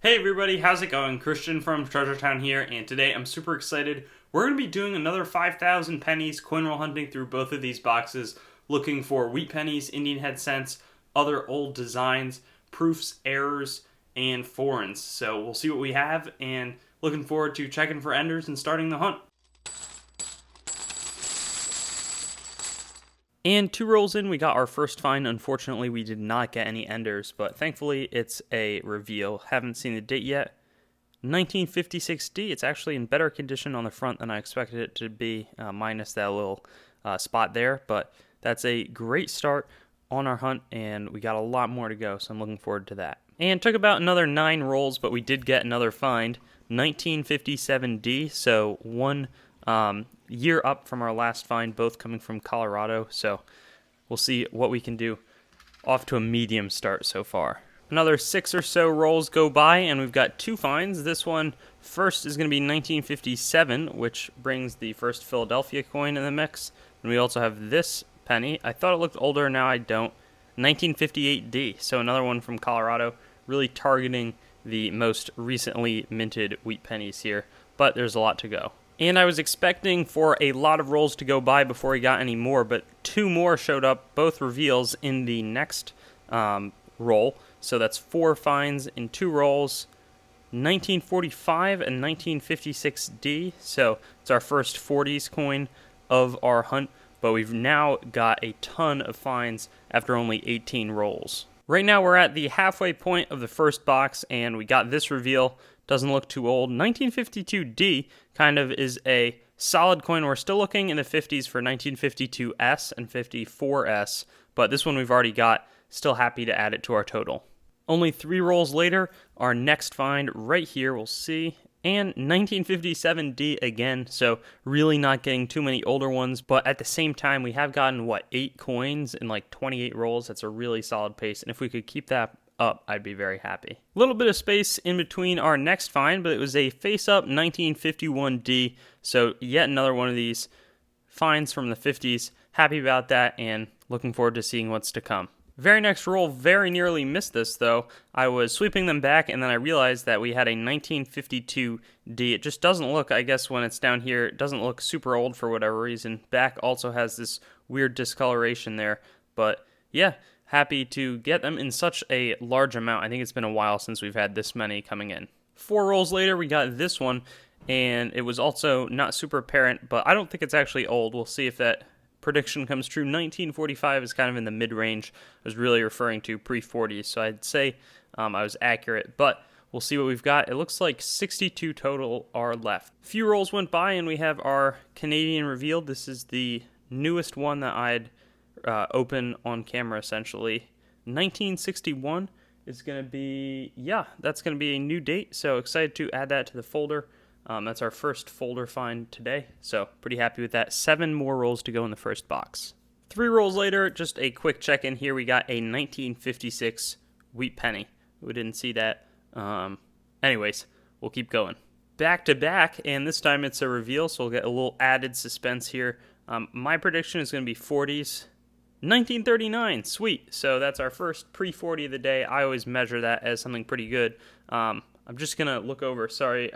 Hey everybody, how's it going? Christian from Treasure Town here, and today I'm super excited. We're going to be doing another 5,000 pennies coin roll hunting through both of these boxes, looking for wheat pennies, Indian head cents, other old designs, proofs, errors, and foreigns. So we'll see what we have, and looking forward to checking for enders and starting the hunt. And 2 rolls in, we got our first find. Unfortunately, we did not get any enders, but thankfully it's a reveal. Haven't seen the date yet. 1956D, it's actually in better condition on the front than I expected it to be, minus that little spot there, but that's a great start on our hunt, and we got a lot more to go, so I'm looking forward to that. And took about another 9 rolls, but we did get another find, 1957D, so one year up from our last find, both coming from Colorado, so we'll see what we can do. Off to a medium start so far. Another 6 or so rolls go by, and we've got 2 finds. This one first is going to be 1957, which brings the first Philadelphia coin in the mix. And we also have this penny. I thought it looked older, now I don't. 1958D, so another one from Colorado, really targeting the most recently minted wheat pennies here, but there's a lot to go. And I was expecting for a lot of rolls to go by before we got any more, but 2 more showed up, both reveals in the next roll. So that's 4 finds in 2 rolls, 1945 and 1956D. So it's our first 40s coin of our hunt, but we've now got a ton of finds after only 18 rolls. Right now we're at the halfway point of the first box, and we got this reveal. Doesn't look too old. 1952D kind of is a solid coin. We're still looking in the 50s for 1952S and 54S, but this one we've already got. Still happy to add it to our total. Only 3 rolls later, our next find right here, we'll see, and 1957D again, so really not getting too many older ones, but at the same time, we have gotten, 8 coins in like 28 rolls. That's a really solid pace, and if we could keep that up, I'd be very happy. A little bit of space in between our next find, but it was a face-up 1951D, so yet another one of these finds from the 50s. Happy about that, and looking forward to seeing what's to come. Very next roll, very nearly missed this though. I was sweeping them back, and then I realized that we had a 1952D. It just doesn't look, I guess when it's down here, it doesn't look super old for whatever reason. Back also has this weird discoloration there, but yeah, happy to get them in such a large amount. I think it's been a while since we've had this many coming in. 4 rolls later, we got this one, and it was also not super apparent, but I don't think it's actually old. We'll see if that prediction comes true. 1945 is kind of in the mid-range. I was really referring to pre-40s, so I'd say I was accurate, but we'll see what we've got. It looks like 62 total are left. A few rolls went by, and we have our Canadian revealed. This is the newest one that I'd open on camera, essentially. 1961 is going to be, that's going to be a new date, so excited to add that to the folder. That's our first folder find today, so pretty happy with that. 7 more rolls to go in the first box. 3 rolls later, just a quick check-in here. We got a 1956 wheat penny. We didn't see that. Anyways, we'll keep going. Back to back, and this time it's a reveal, so we'll get a little added suspense here. My prediction is going to be 40s. 1939, sweet. So that's our first pre-40 of the day. I always measure that as something pretty good. I'm just going to look over. Sorry,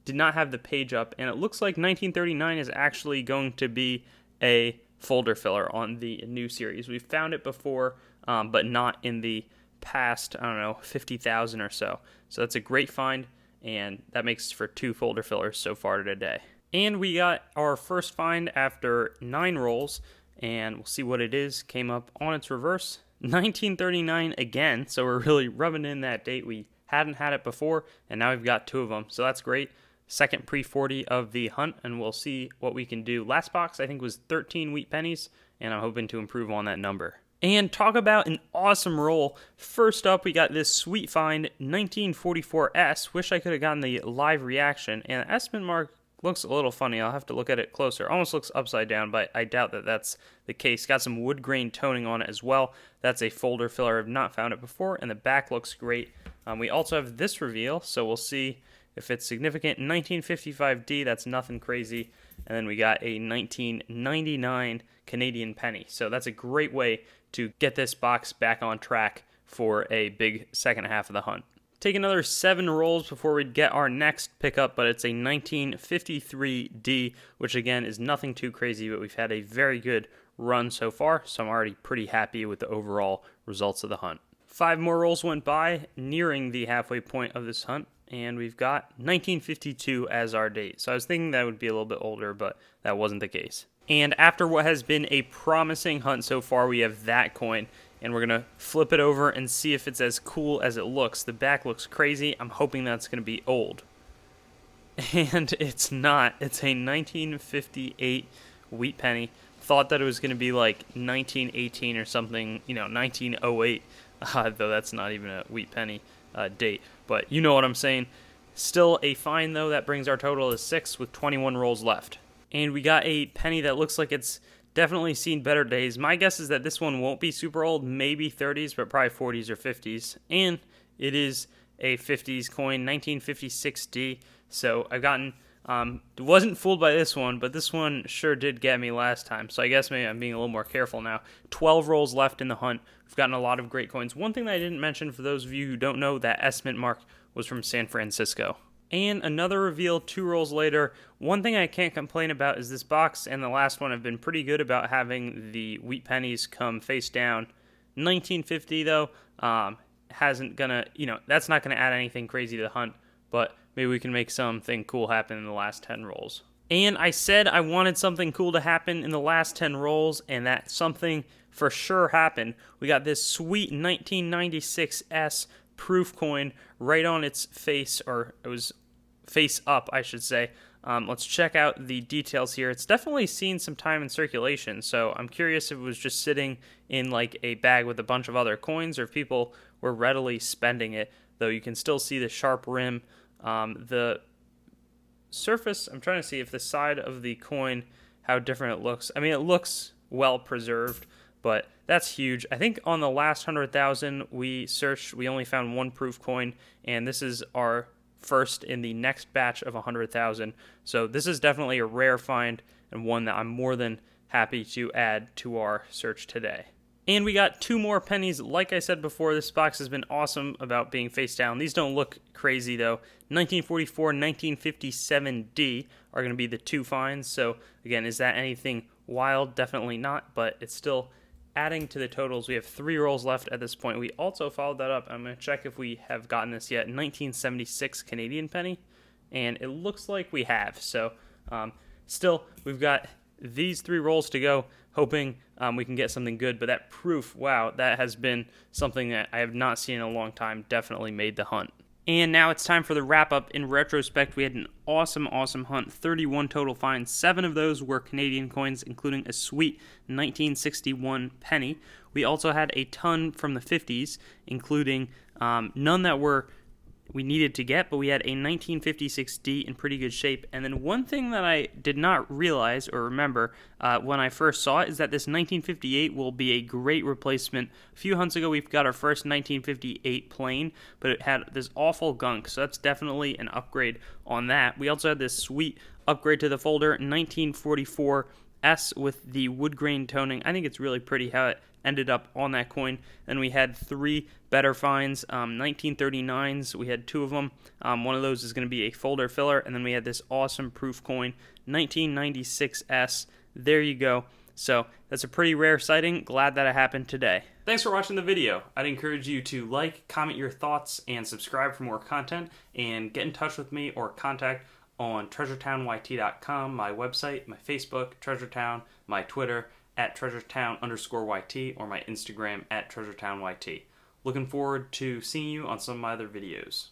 did not have the page up, and it looks like 1939 is actually going to be a folder filler on the new series. We've found it before, but not in the past, 50,000 or so. So that's a great find, and that makes for 2 folder fillers so far today. And we got our first find after 9 rolls, and we'll see what it is. Came up on its reverse, 1939 again, so we're really rubbing in that date. We hadn't had it before, and now we've got 2 of them, so that's great. Second pre-40 of the hunt, and we'll see what we can do. Last box, I think, was 13 wheat pennies, and I'm hoping to improve on that number. And talk about an awesome roll. First up, we got this sweet find, 1944S. Wish I could have gotten the live reaction, and the estimate mark looks a little funny. I'll have to look at it closer. Almost looks upside down, but I doubt that that's the case. Got some wood grain toning on it as well. That's a folder filler. I've not found it before, and the back looks great. We also have this reveal, so we'll see if it's significant. 1955D, that's nothing crazy. And then we got a 1999 Canadian penny. So that's a great way to get this box back on track for a big second half of the hunt. Take another 7 rolls before we get our next pickup, but it's a 1953D, which again is nothing too crazy, but we've had a very good run so far, so I'm already pretty happy with the overall results of the hunt. 5 more rolls went by, nearing the halfway point of this hunt, and we've got 1952 as our date. So I was thinking that would be a little bit older, but that wasn't the case. And after what has been a promising hunt so far, we have that coin, and we're going to flip it over and see if it's as cool as it looks. The back looks crazy. I'm hoping that's going to be old. And it's not. It's a 1958 wheat penny. Thought that it was going to be like 1918 or something, 1908, though that's not even a wheat penny date. But you know what I'm saying. Still a find, though. That brings our total to 6 with 21 rolls left. And we got a penny that looks like it's definitely seen better days. My guess is that this one won't be super old, maybe 30s, but probably 40s or 50s. And it is a 50s coin, 1956D. So I've gotten, wasn't fooled by this one, but this one sure did get me last time. So I guess maybe I'm being a little more careful now. 12 rolls left in the hunt. We've gotten a lot of great coins. One thing that I didn't mention for those of you who don't know, that estimate mark was from San Francisco. And another reveal 2 rolls later. One thing I can't complain about is this box and the last one have been pretty good about having the wheat pennies come face down. 1950 though, hasn't gonna, that's not gonna add anything crazy to the hunt, but maybe we can make something cool happen in the last 10 rolls. And I said I wanted something cool to happen in the last 10 rolls, and that something for sure happened. We got this sweet 1996S proof coin right on its face, or it was face up, I should say. Let's check out the details here. It's definitely seen some time in circulation, so I'm curious if it was just sitting in like a bag with a bunch of other coins, or if people were readily spending it, though you can still see the sharp rim. The surface, I'm trying to see if the side of the coin, how different it looks. I mean, it looks well preserved, but that's huge. I think on the last 100,000 we searched, we only found 1 proof coin, and this is our first in the next batch of 100,000. So this is definitely a rare find, and one that I'm more than happy to add to our search today. And we got 2 more pennies. Like I said before, this box has been awesome about being face down. These don't look crazy though. 1944, 1957D are going to be the 2 finds. So again, is that anything wild? Definitely not, but it's still adding to the totals. We have 3 rolls left at this point. We also followed that up. I'm going to check if we have gotten this yet. 1976 Canadian penny, and it looks like we have. So still, we've got these 3 rolls to go, hoping we can get something good. But that proof, wow, that has been something that I have not seen in a long time. Definitely made the hunt. And now it's time for the wrap-up. In retrospect, we had an awesome hunt. 31 total finds. 7 of those were Canadian coins, including a sweet 1961 penny. We also had a ton from the 50s, including none that we needed to get, but we had a 1956D in pretty good shape. And then one thing that I did not realize or remember when I first saw it is that this 1958 will be a great replacement. A few hunts ago, we've got our first 1958 plain, but it had this awful gunk, so that's definitely an upgrade on that. We also had this sweet upgrade to the folder, 1944 S with the wood grain toning. I think it's really pretty how it ended up on that coin. Then we had 3 better finds, 1939s. We had 2 of them. One of those is going to be a folder filler, and then we had this awesome proof coin, 1996S. There you go. So that's a pretty rare sighting. Glad that it happened today. Thanks for watching the video. I'd encourage you to like, comment your thoughts, and subscribe for more content, and get in touch with me or contact on treasuretown.yt.com, my website, my Facebook, Treasuretown, my Twitter, @treasuretown_YT, or my Instagram, @treasuretown_YT. Looking forward to seeing you on some of my other videos.